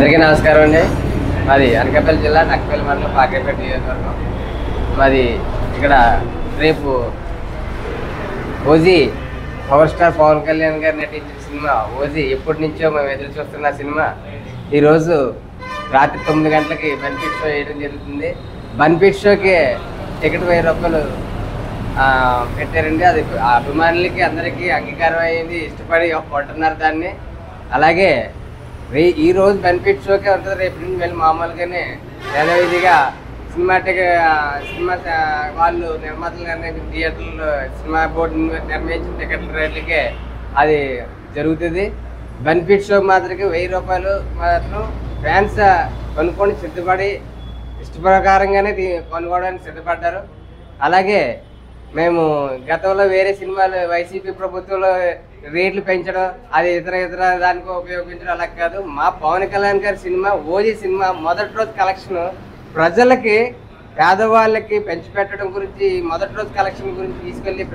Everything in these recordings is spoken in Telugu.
అందరికీ నమస్కారం అండి. మాది అనకాపల్లి జిల్లా నక్కపల్లి మండలం పాకిరేపేట నియోజకవర్గం. మాది ఇక్కడ రేపు OG power star Pawan Kalyan గారు నటించిన సినిమా ఓజీ ఎప్పటి నుంచో మేము ఎదురు చూస్తున్న సినిమా ఈరోజు రాత్రి 9 గంటలకి బెనిఫిట్ షో వేయడం జరుగుతుంది. బెనిఫిట్ షోకి టికెట్ 1000 రూపాయలు పెట్టారండి. అది అభిమానులకి అందరికీ అంగీకారం అయ్యింది, ఇష్టపడి కొంటున్నారు దాన్ని. అలాగే ఈరోజు బెనిఫిట్ షోకే ఉంటుంది. రేపు నుంచి వెళ్ళి మామూలుగానే యథావిధిగా సినిమా వాళ్ళు నిర్మాతలు నిర్ణయించిన థియేటర్లు సినిమా బోర్డు నిర్ణయించిన టికెట్ల రేట్లకే అది జరుగుతుంది. బెనిఫిట్ షో మాత్రమే 1000 రూపాయలు మాత్రం ఫ్యాన్స్ కొనుక్కొని సిద్ధపడి ఇష్టప్రకారంగానే కొనుక్కోవడానికి సిద్ధపడ్డారు. అలాగే మేము గతంలో వేరే సినిమాలు వైసీపీ ప్రభుత్వంలో రేట్లు పెంచడం అది ఇతర దానికి ఉపయోగించడం అలా కాదు. మా పవన్ కళ్యాణ్ గారి సినిమా ఓజీ సినిమా మొదటి రోజు కలెక్షన్ ప్రజలకి పేదవాళ్ళకి పెంచిపెట్టడం గురించి మొదటి రోజు కలెక్షన్ గురించి తీసుకెళ్లి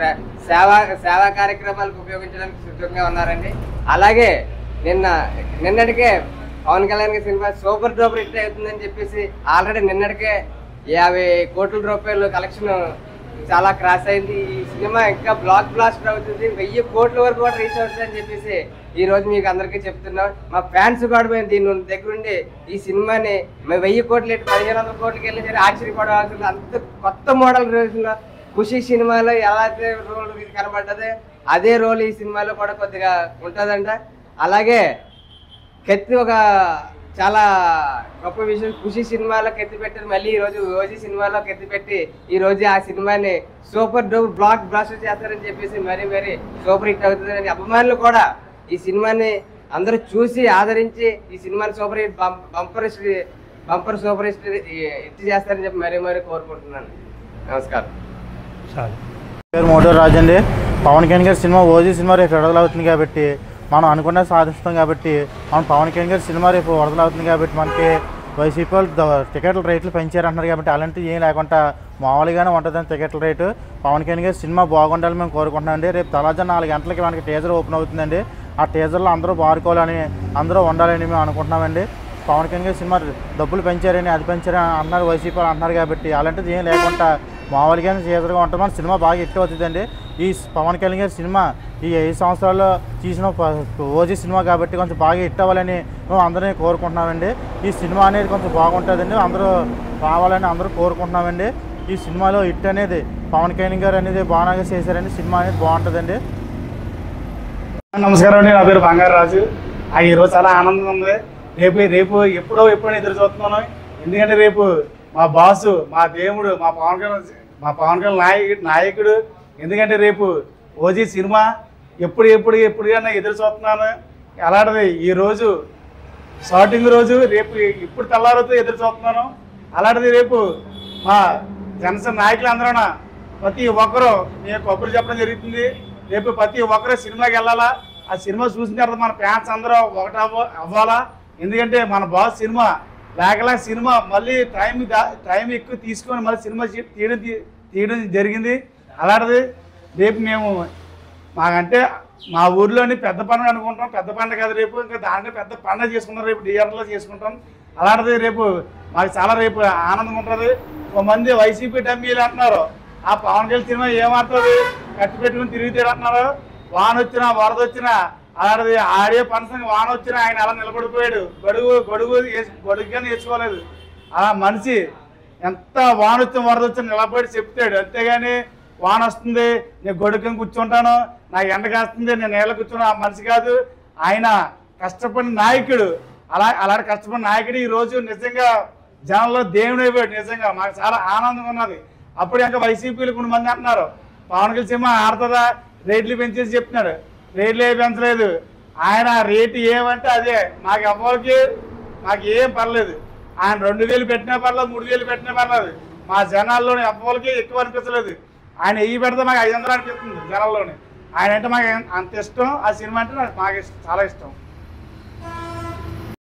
సేవా కార్యక్రమాలకు ఉపయోగించడానికి సిద్ధంగా ఉన్నారండి. అలాగే నిన్నటికే పవన్ కళ్యాణ్ గారి సినిమా సూపర్ డూపర్ హిట్ అవుతుందని చెప్పేసి ఆల్రెడీ నిన్నటికే 50 కోట్ల రూపాయలు కలెక్షన్ చాలా క్రాస్ అయింది. ఈ సినిమా ఇంకా బ్లాక్ బ్లాస్టర్ అవుతుంది, 1000 కోట్ల వరకు కూడా రీచ్ అవుతుంది అని చెప్పేసి ఈ రోజు మీకు అందరికీ చెప్తున్నాం. మా ఫ్యాన్స్ కూడా మేము దీని దగ్గరుండి ఈ సినిమాని మేము 1000 కోట్లు 1500 కోట్లకి వెళ్ళి సరే ఆశ్చర్యపడాల్సింది. అంత కొత్త మోడల్ రోజుల్లో ఖుషి సినిమాలో ఎలా అయితే రోల్ కనబడ్డది అదే రోల్ ఈ సినిమాలో కూడా కొద్దిగా ఉంటుందంట. అలాగే కత్తి ఒక చాలా గొప్ప విషయం. ఖుషి సినిమాలో కెత్తి పెట్టారు, మళ్ళీ ఈరోజు ఓజీ సినిమాలో కెత్తి పెట్టి ఈరోజు ఆ సినిమాని సూపర్ డూపర్ బ్లాక్ బ్లాస్టర్ చేస్తారని చెప్పేసి మరీ సూపర్ హిట్ అవుతుందని అభిమానులు కూడా ఈ సినిమాని అందరూ చూసి ఆదరించి ఈ సినిమాని super hit bumper super hit చేస్తారని చెప్పి మరీ కోరుకుంటున్నాను. నమస్కారం. పేరు మోటో రాజు అండి. పవన్ కళ్యాణ్ గారి సినిమా ఓజీ సినిమా రేపు విడుదల అవుతుంది కాబట్టి మనం అనుకున్న సాధిస్తాం కాబట్టి మనం పవన్ కళ్యాణ్ గారి సినిమా రేపు విడుదల అవుతుంది కాబట్టి మనకి వైసీపీ వాళ్ళు టికెట్ల రేట్లు పెంచారంటున్నారు కాబట్టి అలాంటివి ఏం లేకుండా మామూలుగానే ఉంటుందని టికెట్ల రేటు. పవన్ కళ్యాణ్ గారి సినిమా బాగుండాలని మేము కోరుకుంటున్నామండి. రేపు తెల్లవారుజామున 4 గంటలకి మనకి టీజర్ ఓపెన్ అవుతుందండి. ఆ టీజర్లో అందరూ బారుకోవాలని అందరూ ఉండాలని మేము అనుకుంటున్నామండి. పవన్ కళ్యాణ్ గారి సినిమా డబ్బులు పెంచారని అది పెంచారని అంటున్నారు, వైసీపీ అంటున్నారు కాబట్టి అలాంటిది ఏం లేకుండా మామూలుగానే టీజర్గా ఉంటుంది. మన సినిమా బాగా హిట్ అవుతుందండి. ఈ పవన్ కళ్యాణ్ గారి సినిమా ఈ 5 సంవత్సరాల్లో తీసిన ఓజీ సినిమా కాబట్టి కొంచెం బాగా హిట్ అవ్వాలని మేము అందరినీ కోరుకుంటున్నామండి. ఈ సినిమా అనేది కొంచెం బాగుంటుందండి, అందరూ రావాలని అందరూ కోరుకుంటున్నామండి. ఈ సినిమాలో హిట్ అనేది పవన్ కళ్యాణ్ గారు అనేది బాగా చేశారండి. సినిమా అనేది బాగుంటుందండి. నమస్కారం అండి. నా పేరు బంగారు రాజు. ఈరోజు చాలా ఆనందంగా ఉంది. రేపు ఎప్పుడో ఎదురు చూస్తున్నాను. ఎందుకంటే రేపు మా బాసు, మా దేవుడు, మా పవన్ కళ్యాణ్ నాయకుడు. ఎందుకంటే రేపు ఓజీ సినిమా ఎప్పుడుగానే ఎదురు చూస్తున్నాను. అలాంటిది ఈరోజు షార్టింగ్ రోజు రేపు ఇప్పుడు తెల్లారితో ఎదురు చూస్తున్నాను. అలాంటిది రేపు మా జనసేన నాయకులు అందరూ ప్రతి ఒక్కరూ మేము కబుర్లు చెప్పడం జరుగుతుంది. రేపు ప్రతి ఒక్కరూ సినిమాకి వెళ్ళాలా. ఆ సినిమా చూసిన తర్వాత మన ఫ్యాన్స్ అందరూ ఒకటి అవ్వాలా. ఎందుకంటే మన బాస్ సినిమా లేకలా సినిమా మళ్ళీ టైం ఎక్కువ తీసుకొని మళ్ళీ సినిమా తీయడం జరిగింది. అలాంటిది రేపు మేము మాకంటే మా ఊర్లోని పెద్ద పండుగ అనుకుంటాం. పెద్ద పండుగ కాదు రేపు, ఇంకా దాంట్లో పెద్ద పండుగ చేసుకుంటాం. రేపు థియేటర్లో చేసుకుంటాం. అలాంటిది రేపు మాకు చాలా రేపు ఆనందంగా ఉంటుంది. కొంతమంది వైసీపీ డమ్మీలు అంటున్నారు, ఆ పవన్ కళ్యాణ్ సినిమా ఏమాడుతుంది కట్టి పెట్టుకుని తిరుగుతాడు అంటున్నారు. వాన వచ్చినా వరద వచ్చినా అలాంటిది ఆడే పనసంగా వాన వచ్చినా ఆయన అలా నిలబడిపోయాడు. గొడుగుగానే వేసుకోలేదు. అలా మనిషి ఎంత వాన వచ్చిన వరద వచ్చినా నిలబడి చెప్తాడు. అంతేగాని వాన వస్తుంది నేను గొడుగుని కూర్చుంటాను, నాకు ఎండ కాస్తుంది నేను నేల కూర్చున్నా ఆ మనిషి కాదు. ఆయన కష్టపడిన నాయకుడు. అలాంటి కష్టపడిన నాయకుడు ఈరోజు నిజంగా జనంలో దేవుడు అయిపోయాడు. నిజంగా మాకు చాలా ఆనందంగా ఉన్నది. అప్పుడు ఇంకా వైసీపీలు కొంతమంది అంటున్నారు పవన్ కళ్యాణ్ సినిమా ఆడుతుందా, రేట్లు పెంచేసి చెప్తున్నాడు. రేట్లు ఏం పెంచలేదు. ఆయన రేటు ఏమంటే అదే. మాకు ఎవరికి మాకు ఏం పర్లేదు. ఆయన 2000 పెట్టినా పర్లేదు, 3000 పెట్టినా పర్లేదు. మా జనాల్లోని ఎవరికి ఎక్కువ అనిపించలేదు. ఆయన వెయ్యి పెడితే మాకు 500 అనిపిస్తుంది జనాల్లోని. ఆయన అంటే మాకు అంత ఇష్టం. ఆ సినిమా అంటే నాకు చాలా ఇష్టం.